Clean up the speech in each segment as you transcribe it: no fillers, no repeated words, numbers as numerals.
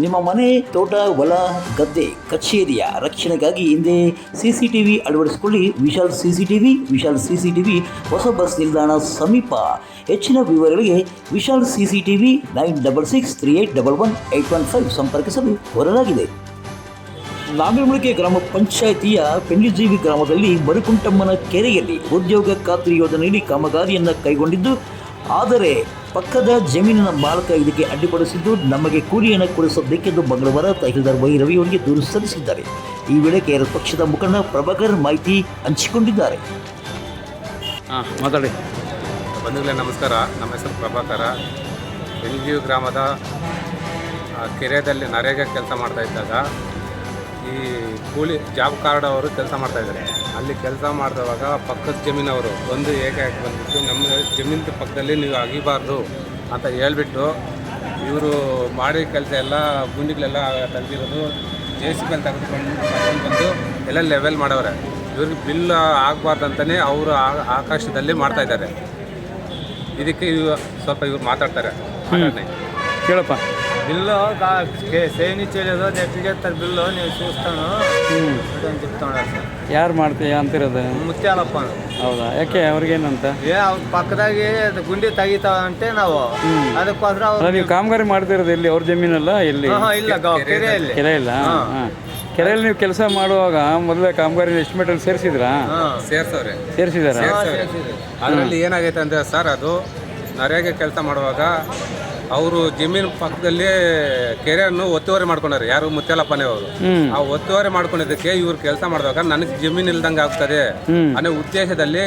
ನಿಮ್ಮ ಮನೆ, ತೋಟ, ಹೊಲ, ಗದ್ದೆ, ಕಚೇರಿಯ ರಕ್ಷಣೆಗಾಗಿ ಹಿಂದೆ ಸಿಸಿಟಿವಿ ಅಳವಡಿಸಿಕೊಳ್ಳಿ. ವಿಶಾಲ್ ಸಿಸಿಟಿವಿ ಹೊಸ ಬಸ್ ನಿಲ್ದಾಣ ಸಮೀಪ. ಹೆಚ್ಚಿನ ವಿವರಗಳಿಗೆ ವಿಶಾಲ್ ಸಿಸಿಟಿವಿ 9663811815 ಸಂಪರ್ಕಿಸಲು ಕೋರಲಾಗಿದೆ. ನಾಗರಮುಳಿಗೆ ಗ್ರಾಮ ಪಂಚಾಯಿತಿಯ ಪೆಂಡಿಜೀವಿ ಗ್ರಾಮದಲ್ಲಿ ಮರುಕುಂಟಮ್ಮನ ಕೆರೆಯಲ್ಲಿ ಉದ್ಯೋಗ ಖಾತ್ರಿ ಯೋಜನೆಯಲ್ಲಿ ಕಾಮಗಾರಿಯನ್ನು ಕೈಗೊಂಡಿದ್ದು, ಆದರೆ ಪಕ್ಕದ ಜಮೀನಿನ ಮಾಲಕ ಇದಕ್ಕೆ ಅಡ್ಡಿಪಡಿಸಿದ್ದು ನಮಗೆ ಕೂಲಿಯನ್ನು ಕೊಡಿಸಬೇಕೆಂದು ಮಂಗಳವಾರ ತಹಸೀಲ್ದಾರ್ ವೈ ರವಿ ಅವರಿಗೆ ದೂರು ಸಲ್ಲಿಸಿದ್ದಾರೆ. ಈ ವೇಳೆ ಕೆಆರ್ಎಸ್ ಪಕ್ಷದ ಮುಖಂಡ ಪ್ರಭಾಕರ್ ಮಾಹಿತಿ ಹಂಚಿಕೊಂಡಿದ್ದಾರೆ. ಮಾತಾಡಿ. ಬಂಧುಗಳೇ ನಮಸ್ಕಾರ. ನಮ್ಮ ಹೆಸರು ಪ್ರಭಾಕರ. ಪೆಂಡಿಜೀವಿ ಗ್ರಾಮದ ಕೆರೆಯಲ್ಲಿ ನರೇಗಾ ಕೆಲಸ ಮಾಡ್ತಾ ಇದ್ದಾಗ ಈ ಕೂಲಿ ಜಾಬ್ ಕಾರ್ಡ್ ಅವರು ಕೆಲಸ ಮಾಡ್ತಾಯಿದ್ದಾರೆ. ಅಲ್ಲಿ ಕೆಲಸ ಮಾಡಿದವಾಗ ಪಕ್ಕದ ಜಮೀನವರು ಒಂದು ಏಕಾಏಕಿ ಬಂದುಬಿಟ್ಟು ನಮ್ಮ ಜಮೀನು ಪಕ್ಕದಲ್ಲಿ ನೀವು ಅಗಿಬಾರ್ದು ಅಂತ ಹೇಳ್ಬಿಟ್ಟು ಇವರು ಮಾಡಿ ಕೆಲಸ ಎಲ್ಲ ಗುಂಡಿಗಳೆಲ್ಲ ತೆಗೆದಿರೋದು JCB ತೆಗೆದುಕೊಂಡು ಬಂದು ಎಲ್ಲ ಲೆವೆಲ್ ಮಾಡವ್ರೆ. ಇವ್ರಿಗೆ ಬಿಲ್ ಆಗಬಾರ್ದು ಅಂತಲೇ ಅವರು ಆಕಾಶದಲ್ಲಿ ಮಾಡ್ತಾಯಿದ್ದಾರೆ. ಇದಕ್ಕೆ ಸ್ವಲ್ಪ ಇವ್ರು ಮಾತಾಡ್ತಾರೆ. ಕೇಳಪ್ಪ. బిల్లు సేని చేయలేదు నెట్ చేస్తారు బిల్లు నేను చూస్తాను అని చెప్తున్నాడు సార్. ಯಾರು ಮಾಡ್ತೀಯ ಅಂತಿರೋದು? ಮುತ್ಯಾಲಪ್ಪ. ಹೌದಾ? ಯಾಕೆ ಅವ್ರಿಗೇನಂತ? ಪಕ್ಕದಾಗಿ ಗುಂಡಿ ತೆಗಿತಾವಂತೆ ನಾವು ಅದಕ್ಕೋಸ್ಕರ ನೀವು ಕಾಮಗಾರಿ ಮಾಡ್ತಿರೋದು ಇಲ್ಲಿ ಅವ್ರ ಜಮೀನಲ್ಲ? ಇಲ್ಲಿ ಇಲ್ಲ ಕೆರೆಯಲ್ಲಿ. ಕೆರೆ ಇಲ್ಲ. ಕೆರೆಯಲ್ಲಿ ನೀವು ಕೆಲಸ ಮಾಡುವಾಗ ಮೊದಲೇ ಕಾಮಗಾರಿ ಎಸ್ಟಿಮೇಟಲ್ಲಿ ಸೇರಿಸಿದ್ರಾ? ಸೇರಿಸಿದಾರ? ಅದರಲ್ಲಿ ಏನಾಗೈತೆ ಅಂದರೆ ಸರ್, ಅದು ನರೇಗಾ ಕೆಲಸ ಮಾಡುವಾಗ ಅವರು ಜಮೀನು ಪಕ್ಕದಲ್ಲಿ ಕೆರೆಯನ್ನು ಒತ್ತುವರಿ ಮಾಡ್ಕೊಂಡಾರೆ. ಯಾರು? ಮುತ್ಯಾಲಪ್ಪನೇ ಅವರು. ಆ ಒತ್ತುವರಿ ಮಾಡ್ಕೊಂಡಿದ್ದಕ್ಕೆ ಇವ್ರು ಕೆಲಸ ಮಾಡಿದಾಗ ನನಗೆ ಜಮೀನು ಇಲ್ದಂಗೆ ಆಗ್ತದೆ ಅನ್ನೋ ಉದ್ದೇಶದಲ್ಲಿ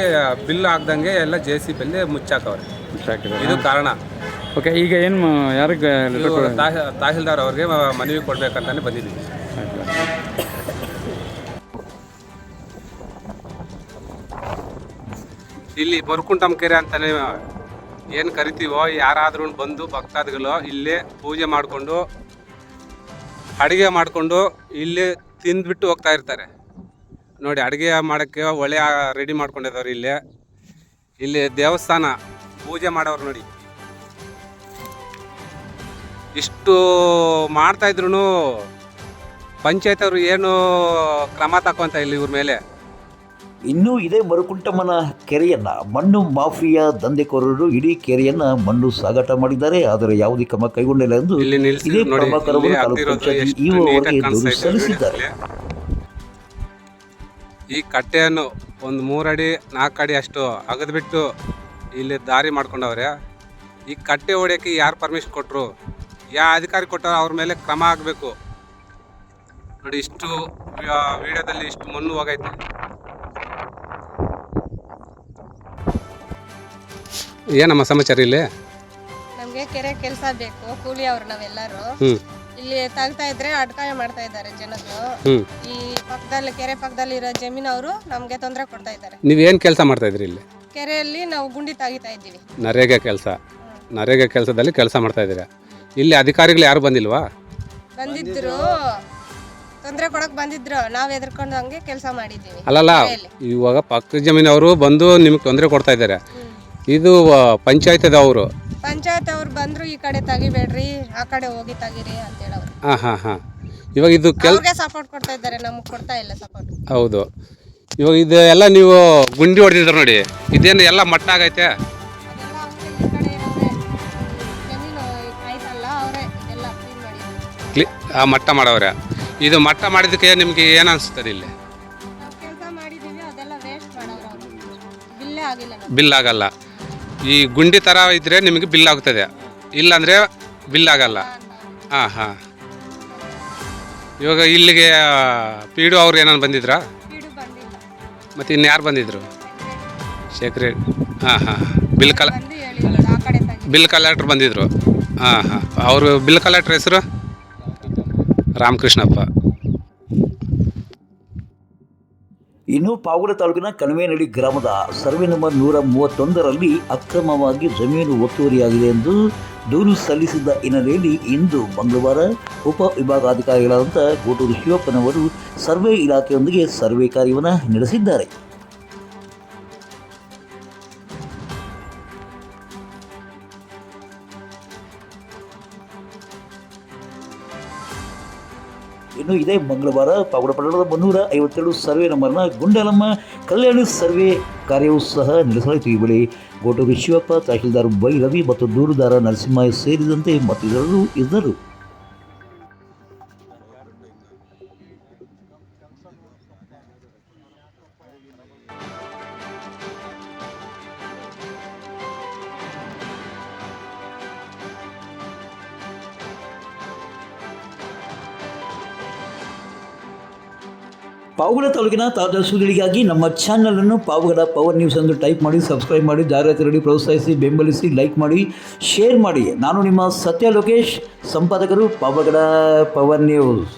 ಬಿಲ್ ಆಗ್ದಂಗೆ ಎಲ್ಲ JCB ಮುಚ್ಚಾಕವ್ರೆ. ಇದು ಕಾರಣ. ಓಕೆ, ಈಗ ಏನು ಯಾರಿಗೆ? ತಹಸೀಲ್ದಾರ್ ಅವ್ರಿಗೆ ಮನವಿ ಕೊಡ್ಬೇಕಂತಾನೆ ಬಂದಿದ್ದೀವಿ. ಇಲ್ಲಿ ಮರುಕುಂಟಮ್ಮ ಕೆರೆ ಅಂತಾನೆ ಏನು ಕರಿತೀವೋ, ಯಾರಾದ್ರೂ ಬಂದು ಭಕ್ತಾದಿಗಳು ಇಲ್ಲೇ ಪೂಜೆ ಮಾಡಿಕೊಂಡು ಅಡುಗೆ ಮಾಡಿಕೊಂಡು ಇಲ್ಲೇ ತಿಂದ್ಬಿಟ್ಟು ಹೋಗ್ತಾ ಇರ್ತಾರೆ. ನೋಡಿ, ಅಡುಗೆ ಮಾಡೋಕ್ಕೆ ಒಳ್ಳೆ ರೆಡಿ ಮಾಡ್ಕೊಂಡಿದ್ದವ್ರು. ಇಲ್ಲಿ ದೇವಸ್ಥಾನ ಪೂಜೆ ಮಾಡೋರು ನೋಡಿ. ಇಷ್ಟು ಮಾಡ್ತಾಯಿದ್ರು ಪಂಚಾಯತ್ ಅವರು ಏನು ಕ್ರಮ ತಗೊಂತ ಇಲ್ಲ ಇವ್ರ ಮೇಲೆ. ಇನ್ನು ಇದೇ ಮರುಕುಂಟಮ್ಮನ ಕೆರೆಯನ್ನ ಮಣ್ಣು ಮಾಫಿಯಾ ದಂಧೆಕೋರರು ಇಡೀ ಕೆರೆಯನ್ನ ಮಣ್ಣು ಸಾಗಾಟ ಮಾಡಿದ್ದಾರೆ. ಆದರೆ ಯಾವುದೇ ಕ್ರಮ ಕೈಗೊಂಡಿಲ್ಲ ಎಂದು ಇದೇ ಪ್ರಭಾಕರ್ ಅವರು ತಾಲೂಕು ಪಂಚಾಯತ್ ಇಒ ಅವರಿಗೆ ದೂರು ಸಲ್ಲಿಸಿದ್ದಾರೆ. ಈ ಕಟ್ಟೆಯನ್ನು ಒಂದು 3 ಅಡಿ 4 ಅಡಿ ಅಷ್ಟು ಅಗದ್ಬಿಟ್ಟು ಇಲ್ಲಿ ದಾರಿ ಮಾಡ್ಕೊಂಡವ್ರೆ. ಈ ಕಟ್ಟೆ ಹೊಡೆಯೋಕ್ಕೆ ಯಾರು ಪರ್ಮಿಷನ್ ಕೊಟ್ಟರು, ಯಾವ ಅಧಿಕಾರಿ ಕೊಟ್ಟರು, ಅವ್ರ ಮೇಲೆ ಕ್ರಮ ಆಗಬೇಕು. ನೋಡಿ, ಇಷ್ಟು ವಿಡಿಯೋದಲ್ಲಿ ಇಷ್ಟು ಮಣ್ಣು ಹೋಗೈತೆ. ಏನಮ್ಮ ಸಮಾಚಾರ? ಇಲ್ಲಿ ನಮ್ಗೆ ಕೆರೆ ಕೆಲಸ ಬೇಕು, ಕೂಲಿ ಅವ್ರು ನಾವೆಲ್ಲರೂ. ಇಲ್ಲಿ ತಗ್ತಾ ಇದ್ರೆ ಅಡ್ಕಾಯ ಮಾಡ್ತಾ ಇದ್ದಾರೆ ಜನರು. ಈ ಪಕ್ಕದಲ್ಲಿ ಕೆರೆ ಪಕ್ಕದಲ್ಲಿ ಇರೋ ಜಮೀನವರು ನಮ್ಗೆ ತೊಂದರೆ ಕೊಡ್ತಾ ಇದ್ದಾರೆ. ನೀವೇನ್ ಕೆಲಸ ಮಾಡ್ತಾ ಇದ್ರಿ ಇಲ್ಲಿ? ಕೆರೆಯಲ್ಲಿ ನಾವು ಗುಂಡಿ ತೆಗಿತಾ ಇದ್ದೀವಿ. ನರೇಗಾ ಕೆಲಸದಲ್ಲಿ ಕೆಲಸ ಮಾಡ್ತಾ ಇದ್ದೀರಾ. ಇಲ್ಲಿ ಅಧಿಕಾರಿಗಳು ಯಾರು ಬಂದಿಲ್ವಾ? ಬಂದಿದ್ರು, ತೊಂದರೆ ಕೊಡಕ್ ಬಂದಿದ್ರು. ನಾವ್ ಎದ್ರಕೊಂಡು ಹಂಗೆ ಕೆಲಸ ಮಾಡಿದ್ದೀವಿ. ಅಲ್ಲಲ್ಲ, ಇವಾಗ ಪಕ್ಕದ ಜಮೀನವರು ಬಂದು ನಿಮ್ಗೆ ತೊಂದರೆ ಕೊಡ್ತಾ ಇದ್ದಾರೆ. ಇದು ಪಂಚಾಯತ್ ಅವರು ಬಂದ್ರು, ಈ ಕಡೆ ತೆಗಿಬೇಡ್ರಿ, ಆ ಕಡೆ ಹೋಗಿ ತೆಗೀರಿ ಅಂತ ಹೇಳವ್ರು. ಇವಾಗ ಇದು ಸಪೋರ್ಟ್ ಕೊಡ್ತಾ ಇದ್ದಾರೆ, ನಮ್ಗೆ ಕೊಡ್ತಾ ಇಲ್ಲ ಸಪೋರ್ಟ್. ಹೌದು. ಇವಾಗ ಇದು ಎಲ್ಲ ನೀವು ಗುಂಡಿ ಹೊಡೆದಿದ್ರು ನೋಡಿ, ಇದೇನು ಎಲ್ಲ ಮಟ್ಟ ಆಗೈತೆ? ಆ ಮಟ್ಟ ಮಾಡವ್ರೆ. ಇದು ಮಟ್ಟ ಮಾಡಿದಕ್ಕೆ ನಿಮ್ಗೆ ಏನು ಅನಿಸ್ತದೆ? ಇಲ್ಲಿ ಬಿಲ್ ಆಗಲ್ಲ. ಈ ಗುಂಡಿ ಥರ ಇದ್ರೆ ನಿಮಗೆ ಬಿಲ್ ಆಗ್ತದೆ, ಇಲ್ಲಾಂದರೆ ಬಿಲ್ ಆಗಲ್ಲ. ಇವಾಗ ಇಲ್ಲಿಗೆ PDO ಅವ್ರು ಏನಾರು ಬಂದಿದ್ರಾ? ಮತ್ತು ಇನ್ಯಾರು ಬಂದಿದ್ರು? ಸೆಕ್ರೆಟರಿ. ಬಿಲ್ ಕಲೆಕ್ಟ್ರ್ ಬಂದಿದ್ರು. ಅವರು ಬಿಲ್ ಕಲೆಕ್ಟ್ರ್ ಹೆಸರು ರಾಮಕೃಷ್ಣಪ್ಪ. ಇನ್ನು ಪಾವಗಡ ತಾಲೂಕಿನ ಕಣಿವೇನಹಳ್ಳಿ ಗ್ರಾಮದ ಸರ್ವೆ ನಂಬರ್ 131ರಲ್ಲಿ ಅಕ್ರಮವಾಗಿ ಜಮೀನು ಒತ್ತುವರಿಯಾಗಿದೆ ಎಂದು ದೂರು ಸಲ್ಲಿಸಿದ್ದ ಹಿನ್ನೆಲೆಯಲ್ಲಿ ಇಂದು ಮಂಗಳವಾರ ಉಪವಿಭಾಗಾಧಿಕಾರಿಗಳಾದಂಥ ಗೋಟೂರು ಶಿವಪ್ಪನವರು ಸರ್ವೆ ಇಲಾಖೆಯೊಂದಿಗೆ ಸರ್ವೆ ಕಾರ್ಯವನ್ನು ನಡೆಸಿದ್ದಾರೆ. ಇನ್ನು ಇದೇ ಮಂಗಳವಾರ ಪಾವಗಡ ಪಟ್ಟಣದ 152 ಸರ್ವೆ ನಂಬರ್ನ ಗುಂಡಲಮ್ಮ ಕಲ್ಯಾಣ ಸರ್ವೆ ಕಾರ್ಯವೂ ಸಹ ನಡೆಸಲಾಯಿತು. ಈ ವೇಳೆ ಗೋಟೂರು ಶಿವಪ್ಪ, ತಹಶೀಲ್ದಾರ್ ವೈ ರವಿ ಮತ್ತು ದೂರುದಾರ ನರಸಿಂಹ ಸೇರಿದಂತೆ ಮತ್ತಿತರರು ಇದ್ದರು. ಪಾವಗಡ ತಾಲೂಕಿನ ತಾಜಾ ಸುದ್ದಿಗಳಿಗಾಗಿ ನಮ್ಮ ಚಾನಲನ್ನು ಪಾವಗಡ ಪವರ್ ನ್ಯೂಸ್ ಎಂದು ಟೈಪ್ ಮಾಡಿ, ಸಬ್ಸ್ಕ್ರೈಬ್ ಮಾಡಿ, ಜಾಹೀರಾತು ನೀಡಿ ಪ್ರೋತ್ಸಾಹಿಸಿ, ಬೆಂಬಲಿಸಿ, ಲೈಕ್ ಮಾಡಿ, ಶೇರ್ ಮಾಡಿ. ನಾನು ನಿಮ್ಮ ಸತ್ಯ ಲೋಕೇಶ್, ಸಂಪಾದಕರು ಪಾವಗಡ ಪವರ್ ನ್ಯೂಸ್.